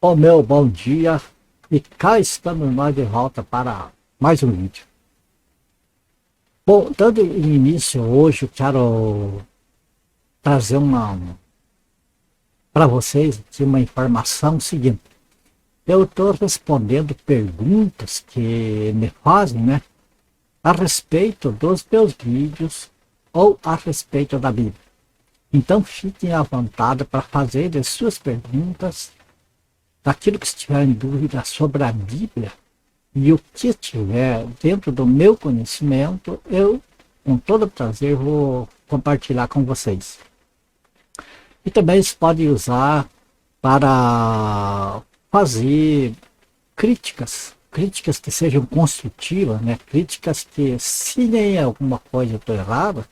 Ó meu bom dia, e cá estamos nós de volta para mais um vídeo. Bom, dando início hoje, eu quero trazer para vocês aqui uma informação seguinte. Eu estou respondendo perguntas que me fazem, né, a respeito dos meus vídeos ou a respeito da Bíblia. Então fiquem à vontade para fazer as suas perguntas daquilo que estiver em dúvida sobre a Bíblia e o que estiver dentro do meu conhecimento, eu, com todo prazer, vou compartilhar com vocês. E também se pode usar para fazer críticas que sejam construtivas, né? Críticas que, se nem alguma coisa eu estou errado,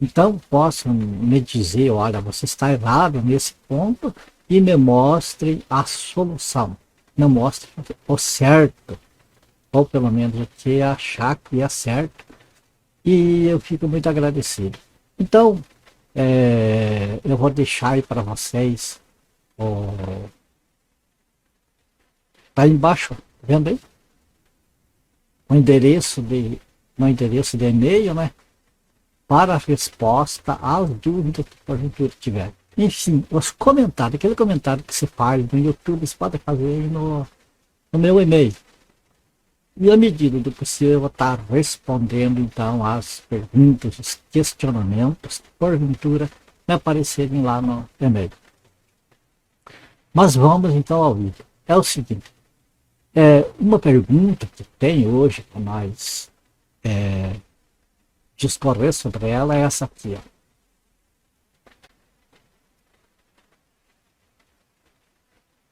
então possam me dizer, olha, você está errado nesse ponto, e me mostre a solução. Não mostre o certo, ou pelo menos o que achar que é certo, e eu fico muito agradecido. Então, eu vou deixar aí para vocês, tá aí embaixo, tá vendo aí? O endereço de e-mail, né? Para a resposta às dúvidas que porventura tiver. Enfim, os comentários, aquele comentário que se faz no YouTube, você pode fazer aí no meu e-mail. E à medida do possível, eu vou estar respondendo então as perguntas, os questionamentos que porventura me aparecerem lá no e-mail. Mas vamos então ao vídeo. É o seguinte, uma pergunta que tem hoje para nós discorrer sobre ela é essa aqui, ó.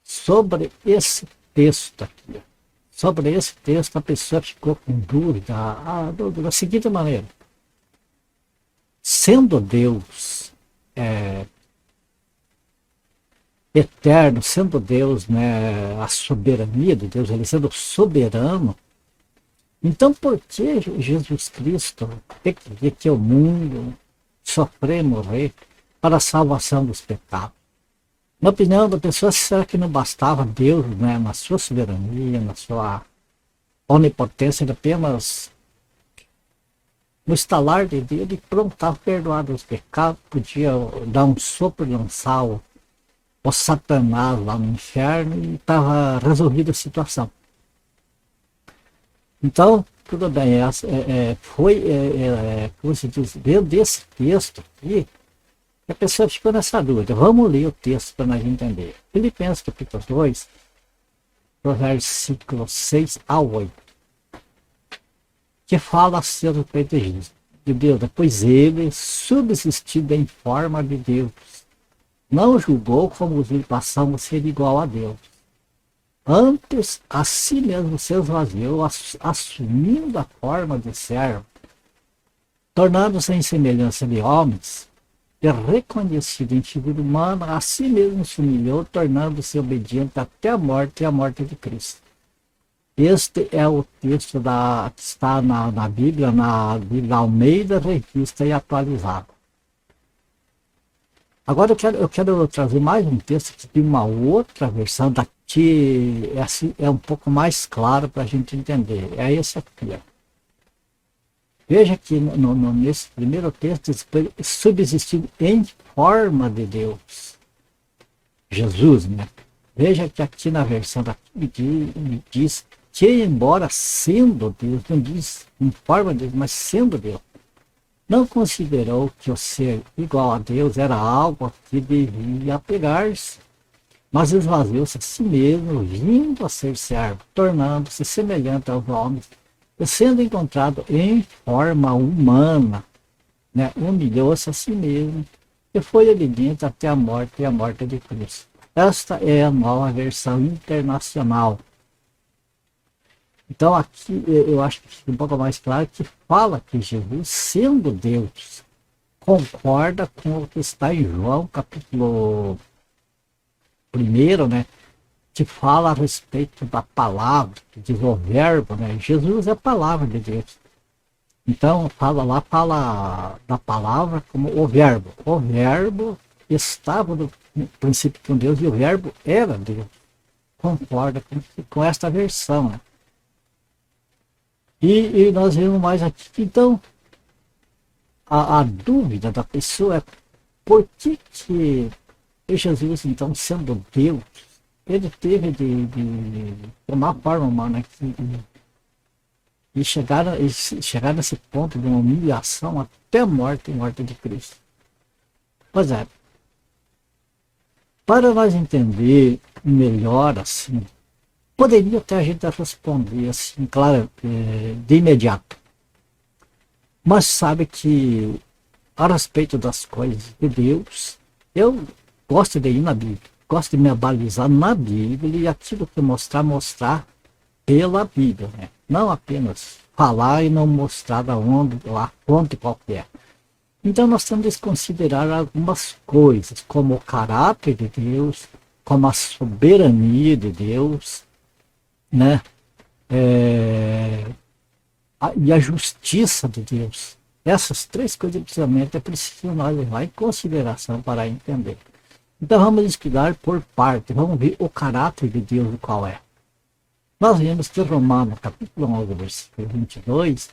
Sobre esse texto aqui, a pessoa ficou com dúvida da seguinte maneira: sendo Deus eterno, sendo Deus, né, a soberania de Deus, ele sendo soberano, então por que Jesus Cristo tem que vir aqui ao mundo, sofrer e morrer para a salvação dos pecados? Na opinião da pessoa, será que não bastava Deus, né, na sua soberania, na sua onipotência, apenas no estalar de dedo e pronto, estava perdoado os pecados, podia dar um sopro e lançar o Satanás lá no inferno e estava resolvida a situação. Então, tudo bem, como se diz, dentro desse texto aqui, a pessoa ficou nessa dúvida. Vamos ler o texto para nós entender. Filipenses capítulo 2, versículos 6 a 8, que fala a respeito de Deus. Pois ele, subsistindo em forma de Deus, não julgou como usurpação ser igual a Deus. Antes, a si mesmo se esvaziou, assumindo a forma de servo, tornando-se em semelhança de homens, e reconhecido em figura humana, a si mesmo se humilhou, tornando-se obediente até a morte e a morte de Cristo. Este é o texto que está na Bíblia Almeida, revista e atualizada. Agora eu quero trazer mais um texto de uma outra versão, que é um pouco mais claro para a gente entender. É esse aqui, ó. Veja que nesse primeiro texto, subsistindo em forma de Deus, Jesus, né? Veja que aqui na versão daqui diz que, embora sendo Deus, não diz em forma de Deus, mas sendo Deus, não considerou que o ser igual a Deus era algo a que devia apegar-se, mas esvaziou-se a si mesmo, vindo a ser servo, tornando-se semelhante aos homens, e sendo encontrado em forma humana, né, humilhou-se a si mesmo e foi obediente até a morte e a morte de Cristo. Esta é a nova versão internacional. Então aqui eu acho que fica um pouco mais claro que fala que Jesus, sendo Deus, concorda com o que está em João capítulo 1, né? Que fala a respeito da palavra, que diz o verbo, né? Jesus é a palavra de Deus. Então fala da palavra como o verbo. O verbo estava no princípio com Deus e o verbo era Deus. concorda com esta versão, né? E nós vemos mais aqui. Então, a dúvida da pessoa é por que Jesus, então, sendo Deus, ele teve de tomar forma humana aqui e chegar nesse ponto de uma humilhação até a morte de Cristo. Pois é, para nós entender melhor assim, poderia até a gente responder assim, claro, de imediato. Mas sabe que, a respeito das coisas de Deus, eu gosto de ir na Bíblia, gosto de me balizar na Bíblia e aquilo que mostrar pela Bíblia, né? Não apenas falar e não mostrar da onde, a fonte qualquer. Então nós temos que considerar algumas coisas, como o caráter de Deus, como a soberania de Deus, né? E a justiça de Deus. Essas três coisas precisamente é preciso nós levar em consideração para entender. Então vamos estudar por parte, vamos ver o caráter de Deus qual é. Nós vemos que Romanos capítulo 11, versículo 22,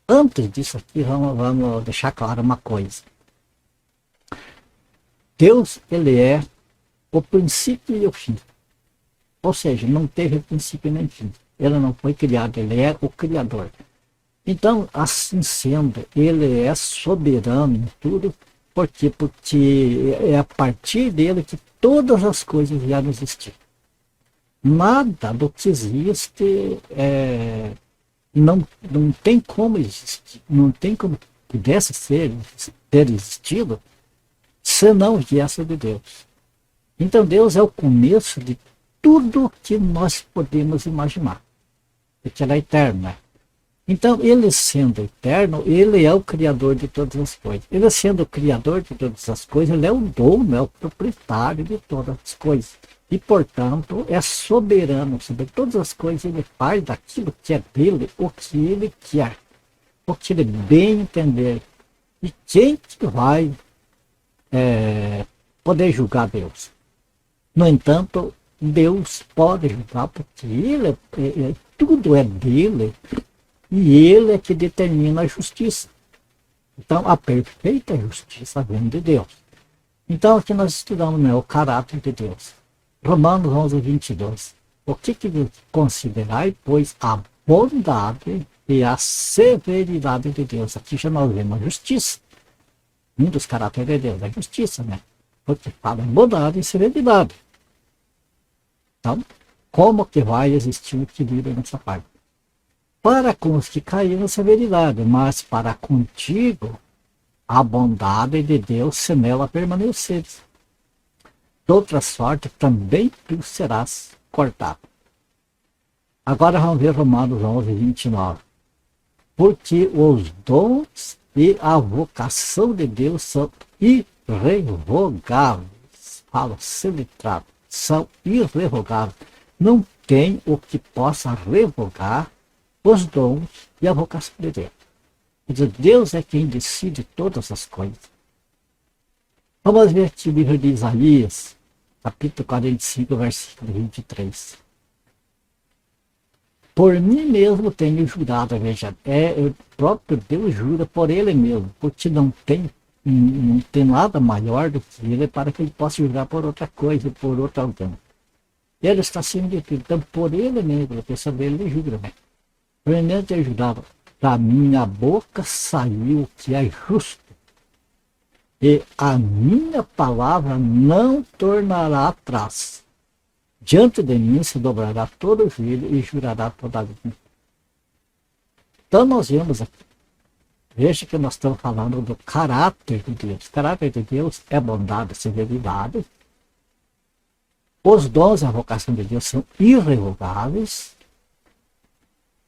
antes disso aqui vamos deixar claro uma coisa. Deus, ele é o princípio e o fim. Ou seja, não teve princípio nem fim. Ele não foi criado, ele é o Criador. Então, assim sendo, ele é soberano em tudo, porque é a partir dele que todas as coisas vieram existir. Nada do que existe não tem como existir, não tem como pudesse ter existido se não viesse de Deus. Então Deus é o começo de tudo que nós podemos imaginar, porque ele é eterno, né? Então, ele sendo eterno, ele é o criador de todas as coisas. Ele sendo o criador de todas as coisas, ele é o dono, é o proprietário de todas as coisas. E, portanto, é soberano sobre todas as coisas. Ele faz daquilo que é dele o que ele quer, o que ele bem entender. E quem que vai poder julgar Deus? No entanto, Deus pode julgar porque tudo é dele. E ele é que determina a justiça. Então, a perfeita justiça vem de Deus. Então, aqui nós estudamos, né, o caráter de Deus. Romanos 11, 22. O que considerai, pois, a bondade e a severidade de Deus? Aqui já nós vemos a justiça. Um dos caráteres de Deus é a justiça, né? Porque fala em bondade e severidade. Então, como que vai existir um equilíbrio nessa parte? Para com os que caíram, severidade, mas para contigo a bondade de Deus, se nela permaneceres. De outra sorte, também tu serás cortado. Agora vamos ver Romanos 11, 29. Porque os dons e a vocação de Deus são irrevogáveis. Fala, semitrado, são irrevogáveis. Não tem o que possa revogar os dons e a vocação de Deus. Quer dizer, Deus é quem decide todas as coisas. Vamos ver aqui o livro de Isaías, capítulo 45, versículo 23. Por mim mesmo tenho jurado, veja, o próprio Deus jura por ele mesmo, porque não tem nada maior do que ele para que ele possa jurar por outra coisa, por outro alguém. Ele está acima de tudo, então por ele mesmo, a pessoa dele jura, né? Primeiro ter jurado, da minha boca saiu o que é justo, e a minha palavra não tornará atrás. Diante de mim se dobrará todo o joelho e jurará toda a língua. Então nós vemos aqui, veja que nós estamos falando do caráter de Deus. O caráter de Deus é bondade, severidade. Os dons e a vocação de Deus são irrevogáveis.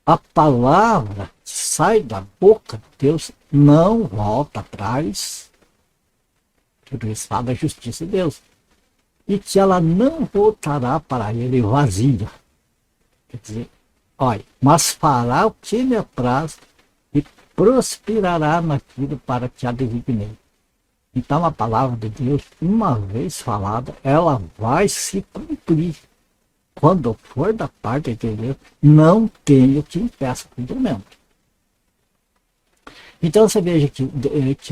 A palavra que sai da boca de Deus não volta atrás. Tudo isso fala da justiça de Deus. E que ela não voltará para ele vazia. Quer dizer, olha, mas fará o que lhe apraz e prosperará naquilo para que a designei. Então a palavra de Deus, uma vez falada, ela vai se cumprir. quando for da parte de Deus, não tenho que impeça o cumprimento. Então você veja que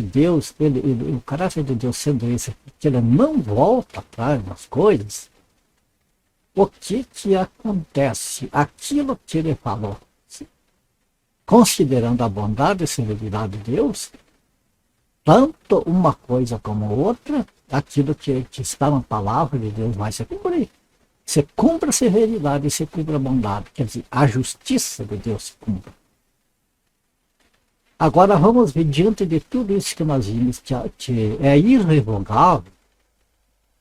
Deus, o caráter de Deus sendo esse, que ele não volta atrás das coisas, o que acontece? Aquilo que ele falou, considerando a bondade e severidade de Deus, tanto uma coisa como outra, aquilo que está na palavra de Deus vai se cumprir. Você cumpre a severidade e você cumpre a bondade. Quer dizer, a justiça de Deus se cumpre. Agora vamos ver, diante de tudo isso que nós vimos, que é irrevogável,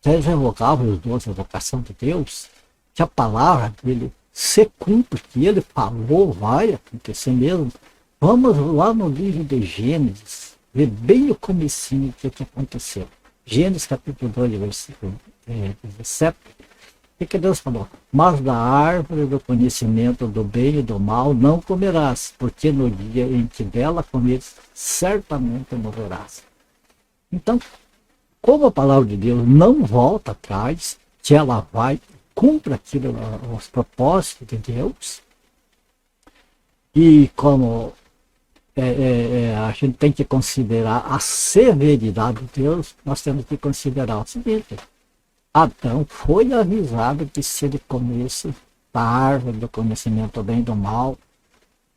os dons da vocação de Deus, que a palavra dele se cumpre, que ele falou, vai acontecer mesmo. Vamos lá no livro de Gênesis, ver bem o comecinho do que aconteceu. Gênesis capítulo 2, versículo 17. O que Deus falou? Mas da árvore do conhecimento do bem e do mal não comerás, porque no dia em que dela comeres, certamente morrerás. Então, como a palavra de Deus não volta atrás, que ela vai, cumpre aquilo, os propósitos de Deus, e como a gente tem que considerar a severidade de Deus, nós temos que considerar o seguinte: Adão foi avisado que se ele comesse da árvore do conhecimento do bem e do mal,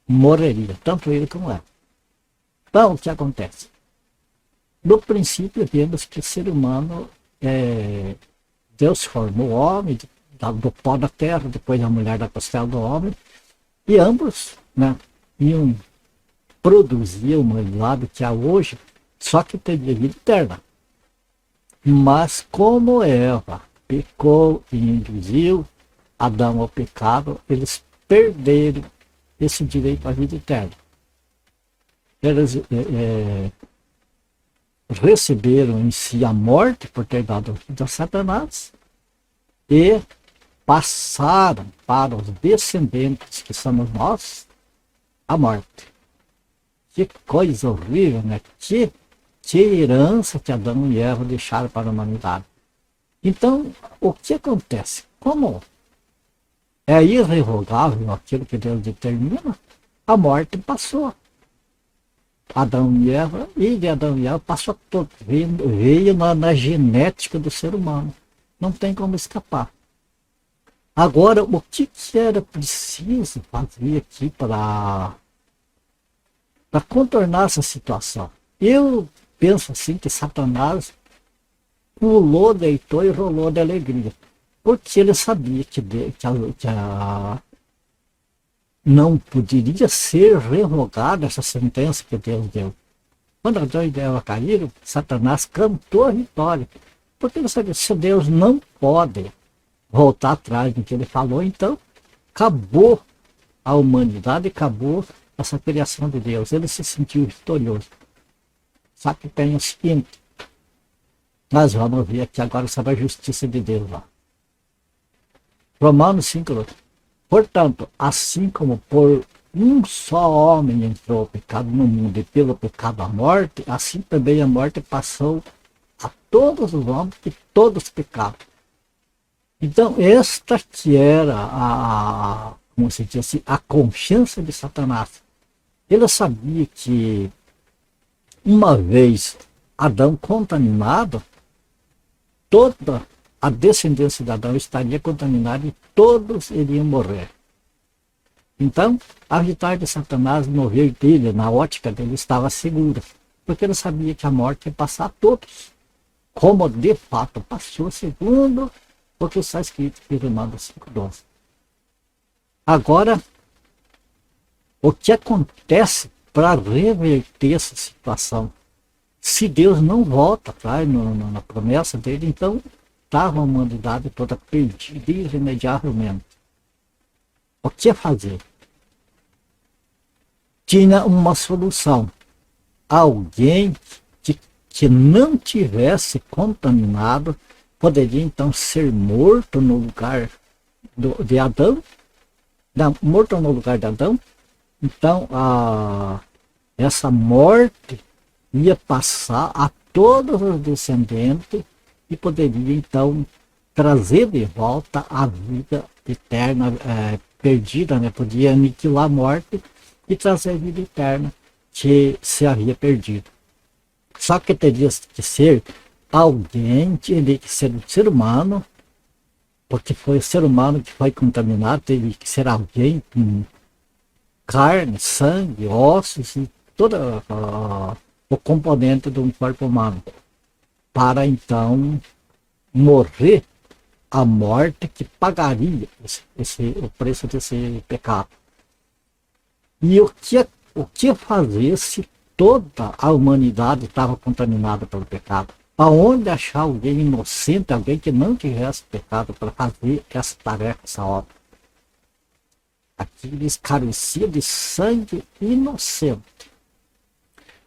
morreria, tanto ele como ela. Então, o que acontece? No princípio, vemos que o ser humano, Deus formou o homem do pó da terra, depois a mulher da costela do homem, e ambos, né, iam produzir a humanidade que há hoje, só que teria vida eterna. Mas como Eva pecou e induziu Adão ao pecado, eles perderam esse direito à vida eterna. Eles receberam em si a morte por ter dado vida a Satanás e passaram para os descendentes, que somos nós, a morte. Que coisa horrível, né? Que herança que Adão e Eva deixaram para a humanidade. Então, o que acontece? Como é irrevogável aquilo que Deus determina, a morte passou. Adão e Eva, e de Adão e Eva passou todo, veio na genética do ser humano. Não tem como escapar. Agora, o que era preciso fazer aqui para contornar essa situação? Eu penso assim que Satanás pulou, deitou e rolou de alegria, porque ele sabia que não poderia ser revogada essa sentença que Deus deu. Quando Adão e Eva caíram, Satanás cantou a vitória, porque ele sabia que se Deus não pode voltar atrás do que ele falou, então acabou a humanidade, acabou essa criação de Deus. Ele se sentiu vitorioso. Só que tem o seguinte, nós vamos ver aqui agora sobre a justiça de Deus lá. Romanos 5, portanto, assim como por um só homem entrou o pecado no mundo e pelo pecado a morte, assim também a morte passou a todos os homens que todos pecaram. Então, esta que era como se diz assim, a consciência de Satanás. Ele sabia que uma vez Adão contaminado, toda a descendência de Adão estaria contaminada e todos iriam morrer. Então, a vitória de Satanás no ver dele, na ótica dele, estava segura, porque ele sabia que a morte ia passar a todos, como de fato passou, segundo o que está escrito em Romanos 5:12. Agora, o que acontece para reverter essa situação? Se Deus não volta atrás na promessa dele, então estava a humanidade toda perdida irremediavelmente. O que fazer? Tinha uma solução. Alguém que não tivesse contaminado poderia então ser morto no lugar de Adão, morto no lugar de Adão. Então, essa morte ia passar a todos os descendentes e poderia, então, trazer de volta a vida eterna perdida, né? Podia aniquilar a morte e trazer a vida eterna que se havia perdido. Só que teria que ser alguém, teria que ser um ser humano, porque foi o ser humano que foi contaminado, teve que ser alguém com carne, sangue, ossos e todo o componente de um corpo humano, para então morrer a morte que pagaria o preço desse pecado. E o que fazer se toda a humanidade estava contaminada pelo pecado? Aonde achar alguém inocente, alguém que não tivesse pecado para fazer essa tarefa, essa obra? Aqui eles careciam de sangue inocente.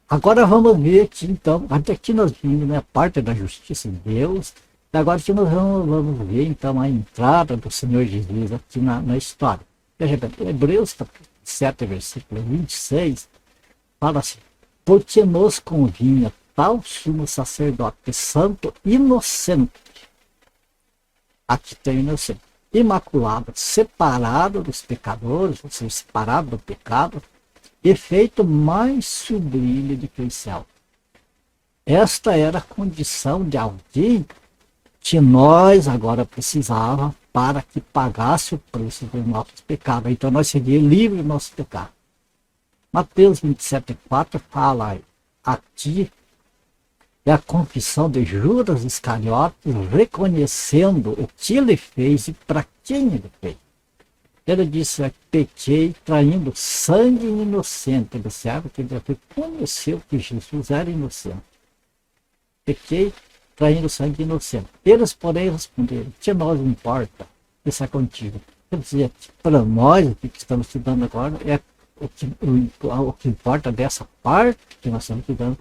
Agora vamos ver aqui então, até aqui nós vimos, né, a parte da justiça de Deus, e agora aqui nós vamos ver então a entrada do Senhor Jesus aqui na história. Veja bem, Hebreus 7, versículo 26, fala assim: porque nos convinha tal sumo sacerdote santo, inocente, aqui tem inocente, imaculado, separado dos pecadores, ou seja, separado do pecado, efeito mais sublime do que o céu. Esta era a condição de alguém que nós agora precisava para que pagasse o preço dos nossos pecados. Então nós seríamos livres do nosso pecado. Mateus 27,4 fala aqui, é a confissão de Judas Iscariotes, reconhecendo o que ele fez e para quem ele fez. Ele disse: pequei traindo sangue inocente. Observa que ele reconheceu que Jesus era inocente. Pequei traindo sangue inocente. Eles, porém, responderam: que nós importa isso contigo. Quer dizer, para nós, o que estamos estudando agora, é o que importa dessa parte que nós estamos estudando.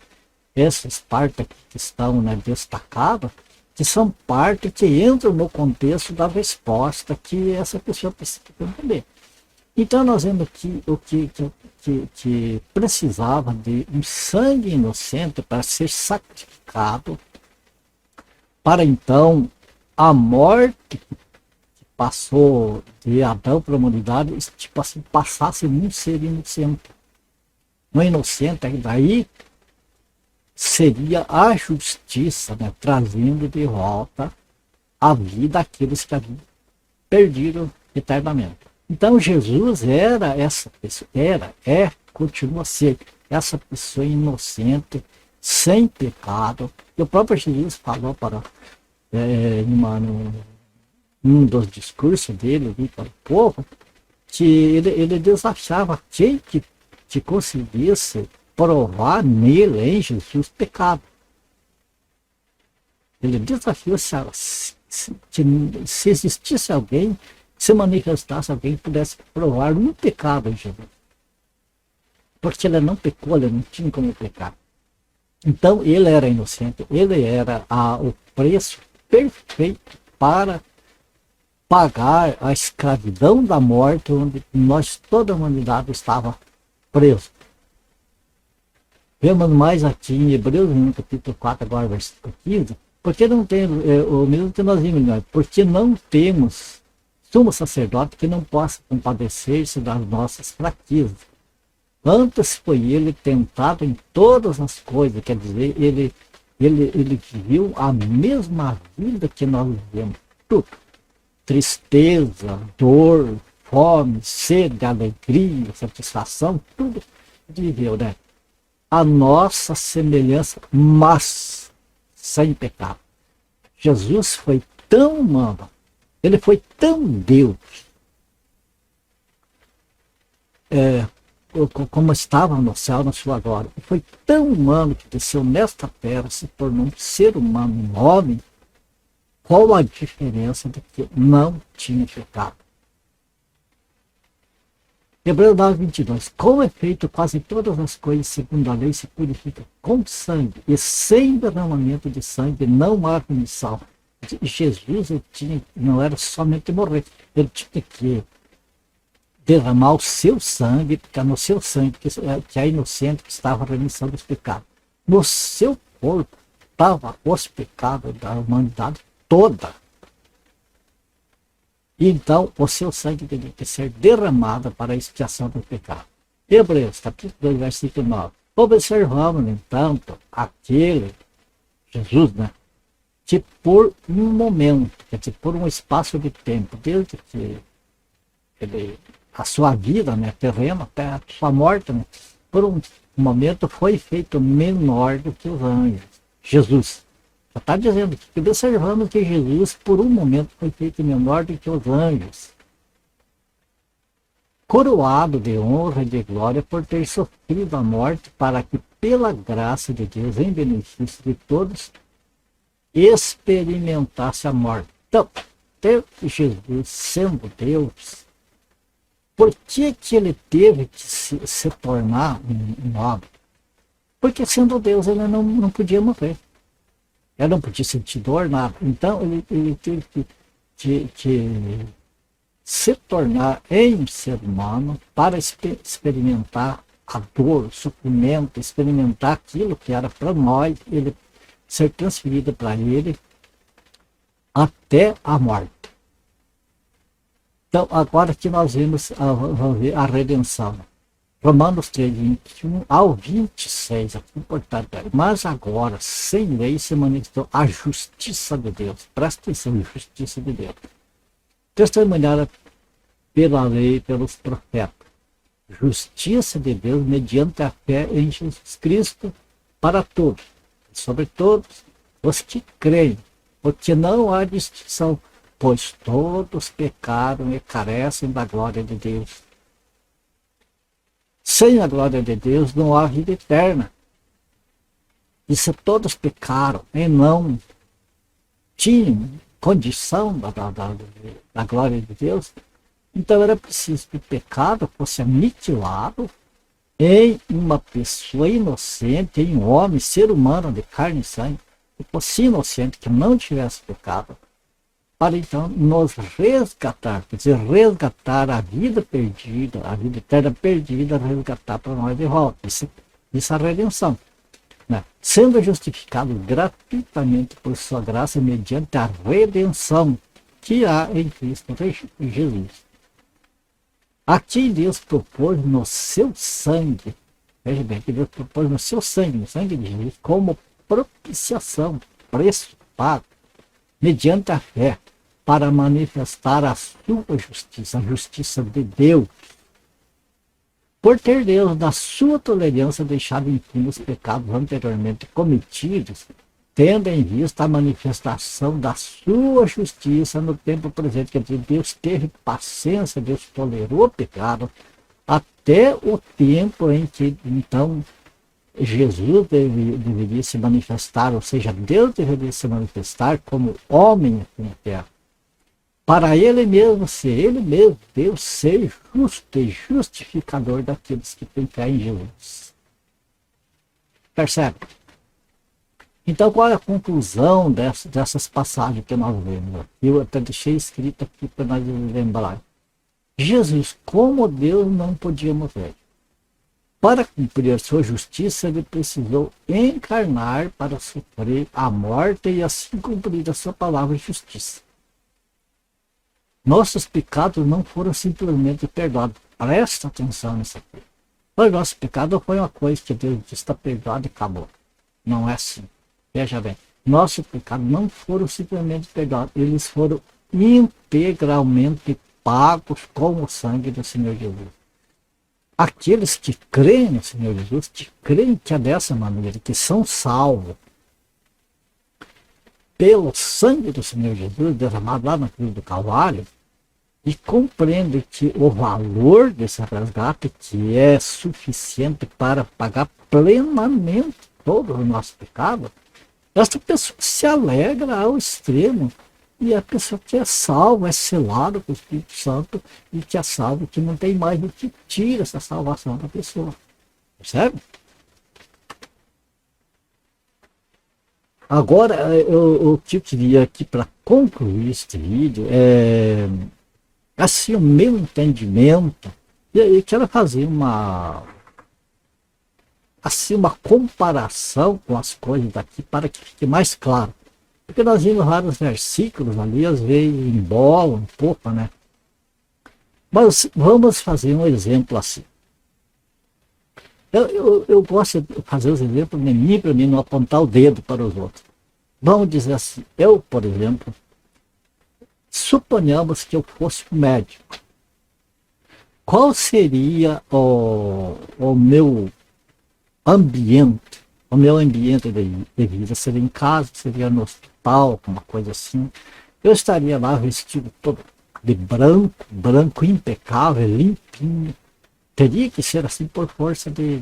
Essas partes aqui que estão, né, destacadas, que são partes que entram no contexto da resposta que essa pessoa precisa entender. Então nós vemos que o que precisava de um sangue inocente para ser sacrificado, para então a morte que passou de Adão para a humanidade, tipo assim, passasse num ser inocente. Um inocente, daí seria a justiça, né, trazendo de volta a vida àqueles que haviam perdido eternamente. Então Jesus era essa pessoa, continua a ser essa pessoa inocente, sem pecado. E o próprio Jesus falou para num dos discursos dele ali para o povo, que ele desafiava quem que conseguisse provar nele, em Jesus, pecado. Ele desafiou se existisse alguém, se manifestasse alguém que pudesse provar um pecado em Jesus. Porque ele não pecou, ele não tinha como pecar. Então ele era inocente, ele era o preço perfeito para pagar a escravidão da morte, onde nós, toda a humanidade, estava preso. Vemos mais aqui em Hebreus, no capítulo 4, agora versículo 15, porque não tem, o mesmo que nós vimos, porque não temos sumo sacerdote que não possa compadecer-se das nossas fraquezas. Antes foi ele tentado em todas as coisas, quer dizer, ele viveu a mesma vida que nós vivemos, tudo. Tristeza, dor, fome, sede, alegria, satisfação, tudo viveu, né? A nossa semelhança, mas sem pecado. Jesus foi tão humano, ele foi tão Deus, como estava no céu, na sua glória. Ele foi tão humano que desceu nesta terra, se tornou um ser humano, um homem. Qual a diferença de que não tinha pecado? Hebreus 9, 22. Com efeito, quase todas as coisas, segundo a lei, se purificam com sangue, e sem derramamento de sangue não há remissão. Jesus não era somente morrer, ele tinha que derramar o seu sangue, porque é no seu sangue que é inocente, que estava a remissão dos pecados. No seu corpo estava os pecados da humanidade toda. Então, o seu sangue teria que ser derramado para a expiação do pecado. Hebreus, capítulo 2, versículo 9. Observamos, no entanto, aquele, Jesus, né? Que por um momento, quer dizer, por um espaço de tempo, desde que a sua vida, né, terrena, até a sua morte, né, por um momento foi feito menor do que os anjos. Jesus. Já está dizendo que observamos que Jesus, por um momento, foi feito menor do que os anjos. Coroado de honra e de glória por ter sofrido a morte, para que, pela graça de Deus, em benefício de todos, experimentasse a morte. Então, Jesus sendo Deus, por que ele teve que se tornar um homem? Porque sendo Deus ele não podia morrer. Ele não podia sentir dor, nada. Então ele teve que se tornar em um ser humano para experimentar a dor, o sofrimento, experimentar aquilo que era para nós, ele ser transferido para ele até a morte. Então, agora que nós vemos a redenção. Romanos 3, 21 ao 26, é importante. Mas agora, sem lei, se manifestou a justiça de Deus. Presta atenção, a justiça de Deus. Testemunhada pela lei e pelos profetas. Justiça de Deus mediante a fé em Jesus Cristo para todos, sobre todos os que creem, porque não há distinção, pois todos pecaram e carecem da glória de Deus. Sem a glória de Deus não há vida eterna. E se todos pecaram e não tinham condição da glória de Deus, então era preciso que o pecado fosse aniquilado em uma pessoa inocente, em um homem, ser humano de carne e sangue, que fosse inocente, que não tivesse pecado, para então nos resgatar, quer dizer, resgatar a vida perdida, a vida eterna perdida, resgatar para nós de volta. Isso é a redenção. Né? Sendo justificado gratuitamente por sua graça mediante a redenção que há em Cristo Jesus. Aqui Deus propôs no seu sangue, veja bem, que Deus propôs no seu sangue, no sangue de Jesus, como propiciação, preço pago, mediante a fé, para manifestar a sua justiça, a justiça de Deus. Por ter Deus, na sua tolerância, deixado enfim os pecados anteriormente cometidos, tendo em vista a manifestação da sua justiça no tempo presente, quer dizer, Deus teve paciência, Deus tolerou o pecado, até o tempo em que, então, Jesus deveria se manifestar, ou seja, Deus deveria se manifestar como homem aqui na terra. Para ele mesmo Deus ser justo e justificador daqueles que têm fé em Jesus. Percebe? Então, qual é a conclusão dessas passagens que nós vemos? Eu até deixei escrito aqui para nós lembrar. Jesus, como Deus, não podia morrer. Para cumprir a sua justiça, ele precisou encarnar para sofrer a morte e assim cumprir a sua palavra de justiça. Nossos pecados não foram simplesmente perdoados. Presta atenção nisso aqui. O nosso pecado foi uma coisa que Deus disse, está perdoado e acabou. Não é assim. Veja bem, nossos pecados não foram simplesmente perdoados, eles foram integralmente pagos com o sangue do Senhor Jesus. Aqueles que creem no Senhor Jesus, que creem que é dessa maneira, que são salvos pelo sangue do Senhor Jesus, derramado lá na cruz do Calvário, e compreendem que o valor desse resgate, que é suficiente para pagar plenamente todo o nosso pecado, essa pessoa se alegra ao extremo. E a pessoa que é salva, é selada com o Espírito Santo, e que é salvo, que não tem mais o que tira essa salvação da pessoa. Percebe? Agora, o que eu queria aqui para concluir este vídeo é assim, o meu entendimento, e aí quero fazer uma comparação com as coisas daqui para que fique mais claro. Porque nós vimos vários versículos ali, às vezes embolam um pouco, né? Mas vamos fazer um exemplo assim. Eu gosto de fazer os exemplos de mim para mim não apontar o dedo para os outros. Vamos dizer assim, eu, por exemplo, suponhamos que eu fosse um médico. Qual seria o meu ambiente? O meu ambiente de vida seria em casa, seria no hospital, alguma coisa assim. Eu estaria lá vestido todo de branco, branco impecável, limpinho. Teria que ser assim por força de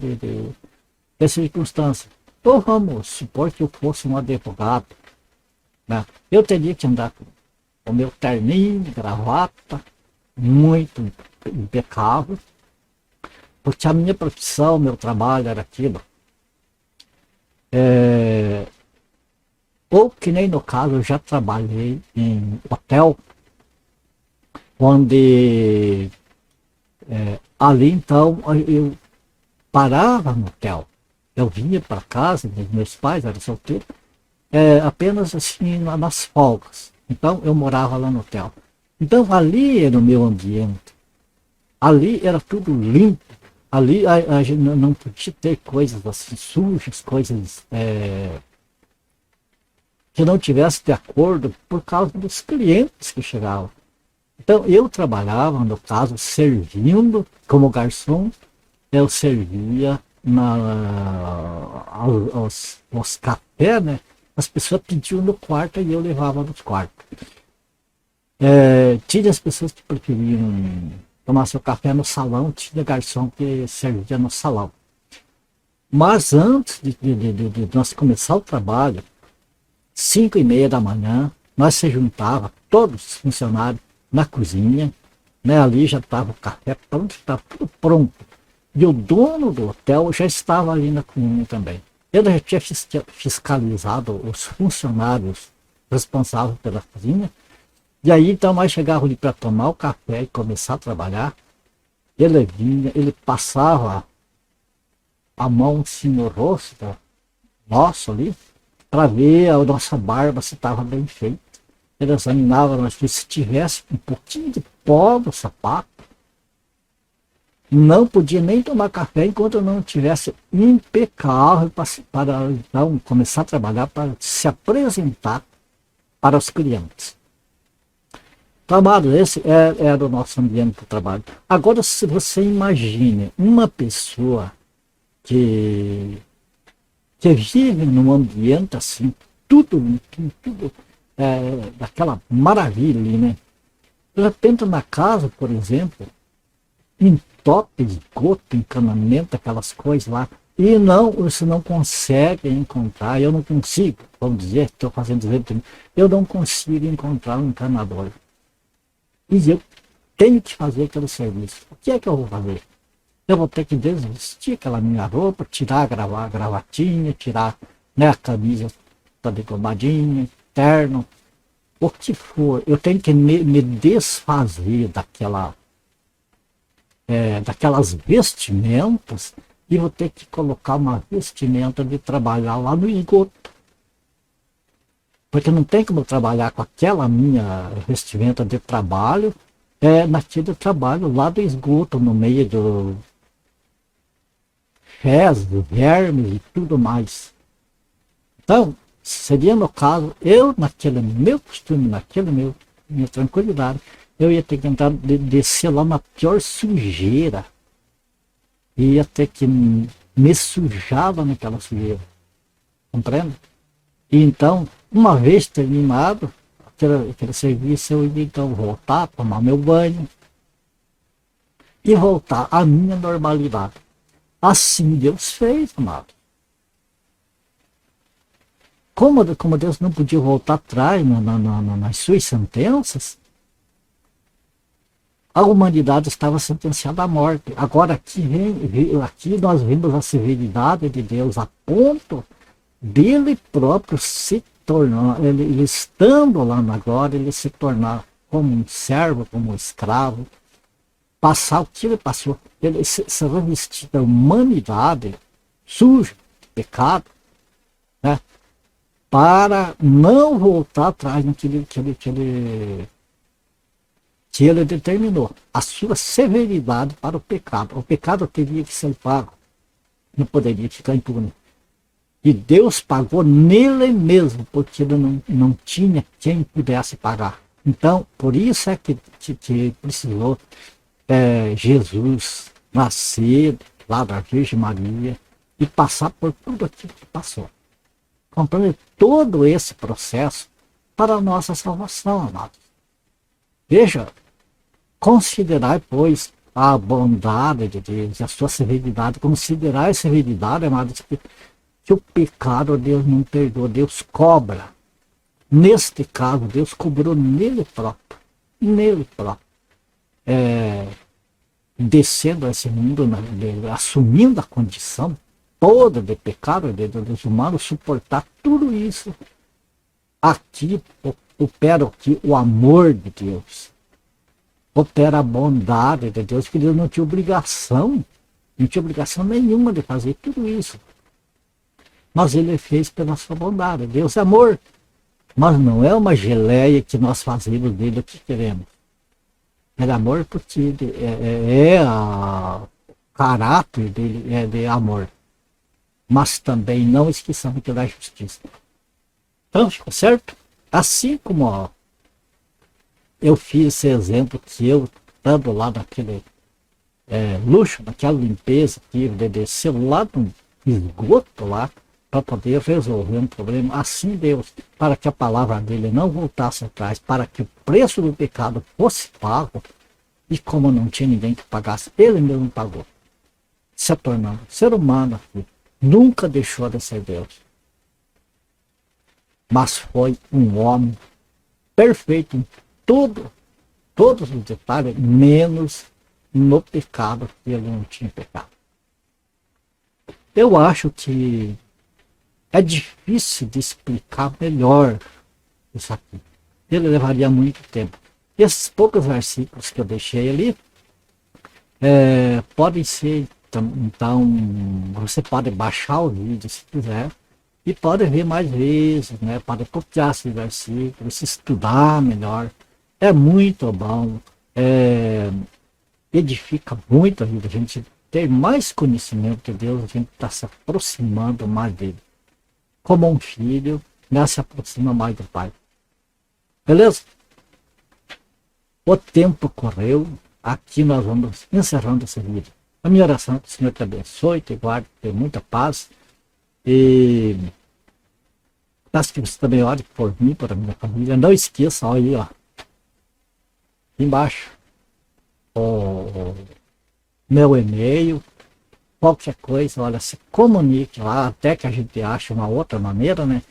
circunstância. Ou vamos supor que eu fosse um advogado, né? Eu teria que andar com o meu terninho, gravata, muito impecável, porque a minha profissão, meu trabalho era aquilo. Ou que nem no caso, eu já trabalhei em hotel, onde ali então eu parava no hotel. Eu vinha para casa, meus pais eram solteiros, apenas assim nas folgas. Então eu morava lá no hotel. Então ali era o meu ambiente. Ali era tudo limpo. Ali a gente não podia ter coisas assim sujas, coisas que não tivesse de acordo por causa dos clientes que chegavam. Então eu trabalhava, no caso, servindo como garçom. Eu servia aos cafés, né? As pessoas pediam no quarto e eu levava nos quartos. Tinha as pessoas que preferiam tomar seu café no salão, tinha garçom que servia no salão. Mas antes de nós começar o trabalho, 5:30 da manhã, nós se juntava, todos os funcionários, na cozinha, né? Ali já estava o café pronto, estava tudo pronto. E o dono do hotel já estava ali na cozinha também. Ele já tinha fiscalizado os funcionários responsáveis pela cozinha. E aí então nós chegávamos ali para tomar o café e começar a trabalhar. Ele vinha, ele passava a mão assim no rosto nosso ali, para ver a nossa barba se estava bem feita. Ele examinava nós, se tivesse um pouquinho de pó no sapato, não podia nem tomar café enquanto não tivesse impecável para então começar a trabalhar, para se apresentar para os clientes. Trabalho, esse era o nosso ambiente de trabalho. Agora, se você imagine uma pessoa que vive num ambiente assim, tudo daquela maravilha, né? De repente na casa, por exemplo, entope de esgoto, encanamento, aquelas coisas lá, e você não consegue encontrar, eu não consigo, vamos dizer, estou fazendo exemplo, eu não consigo encontrar um encanador. E eu tenho que fazer aquele serviço. O que é que eu vou fazer? Eu vou ter que desvestir aquela minha roupa, tirar a gravatinha, tirar, né, a camisa toda engomadinha, terno, o que for. Eu tenho que me desfazer daquelas vestimentas e vou ter que colocar uma vestimenta de trabalhar lá no esgoto. Porque não tem como eu trabalhar com aquela minha vestimenta de trabalho naquele trabalho lá do esgoto, no meio do fezes, vermes e tudo mais. Então, seria no caso, eu naquele meu costume, minha tranquilidade, eu ia ter que entrar, descer lá na pior sujeira. Ia ter que me sujar naquela sujeira. Compreende? E então, uma vez terminado aquele serviço, eu ia então voltar, tomar meu banho e voltar à minha normalidade. Assim Deus fez, amado. Como Deus não podia voltar atrás nas suas sentenças, a humanidade estava sentenciada à morte. Agora aqui nós vimos a severidade de Deus a ponto dele próprio se tornar, ele estando lá na glória, ele se tornar como um servo, como um escravo, passar o que ele passou, ele se revestir da humanidade suja, de pecado, né? para não voltar atrás no que ele determinou. A sua severidade para o pecado. O pecado teria que ser pago. Não poderia ficar impune. E Deus pagou nele mesmo, porque ele não tinha quem pudesse pagar. Então, por isso é que precisou Jesus nascer lá da Virgem Maria e passar por tudo aquilo que passou. Compreende todo esse processo para a nossa salvação, amados. Veja, considerai, pois, a bondade de Deus e a sua severidade. Considerai a severidade, amados, que o pecado Deus não perdoa, Deus cobra. Neste caso, Deus cobrou nele próprio. Nele próprio. Descendo a esse mundo, assumindo a condição toda de pecado dos humanos, suportar tudo isso. Aqui opera aqui o amor de Deus. Opera a bondade de Deus, que Deus não tinha obrigação nenhuma de fazer tudo isso. Mas ele fez pela sua bondade. Deus é amor. Mas não é uma geleia que nós fazemos dele o que queremos. Ele é amor porque o caráter dele é de amor. Mas também não esqueçamos que ele é justiça. Então, ficou certo? Assim como eu fiz esse exemplo que eu, estando lá naquele luxo, naquela limpeza, tive de descer lá no esgoto lá, para poder resolver um problema, assim Deus, para que a palavra dele não voltasse atrás, para que o preço do pecado fosse pago, e como não tinha ninguém que pagasse, ele mesmo pagou, se tornando ser humano aqui, nunca deixou de ser Deus, mas foi um homem perfeito em tudo, todos os detalhes, menos no pecado, que ele não tinha pecado. Eu acho que é difícil de explicar melhor isso aqui. Ele levaria muito tempo. Esses poucos versículos que eu deixei ali, podem ser, então, você pode baixar o vídeo se quiser, e pode ver mais vezes, né? Pode copiar esses versículos, se estudar melhor. É muito bom, edifica muito a vida. A gente ter mais conhecimento de Deus, a gente está se aproximando mais dele. Como um filho, né, se aproxima mais do pai. Beleza? O tempo correu, aqui nós vamos encerrando esse vídeo. A minha oração é que o Senhor te abençoe, te guarde, te dê muita paz. E peço que você também ore por mim, por a minha família. Não esqueça, olha aí, ó, embaixo, o meu e-mail. Qualquer coisa, olha, se comunique lá, até que a gente ache uma outra maneira, né?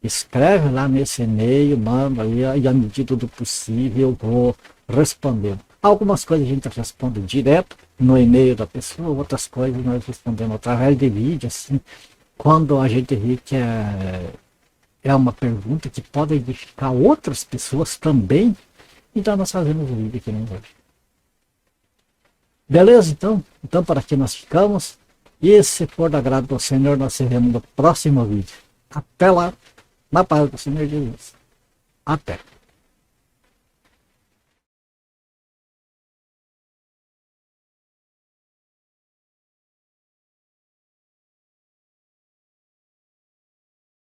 Escreve lá nesse e-mail, manda ali, e à medida do possível eu vou respondendo. Algumas coisas a gente responde direto no e-mail da pessoa, outras coisas nós respondemos através de vídeo, assim, quando a gente vê que é uma pergunta que pode edificar outras pessoas também, então nós fazemos o vídeo aqui no hoje. Beleza, então? Então, para aqui nós ficamos. E se for da graça do Senhor, nós se vemos no próximo vídeo. Até lá, na paz do Senhor Jesus. Até.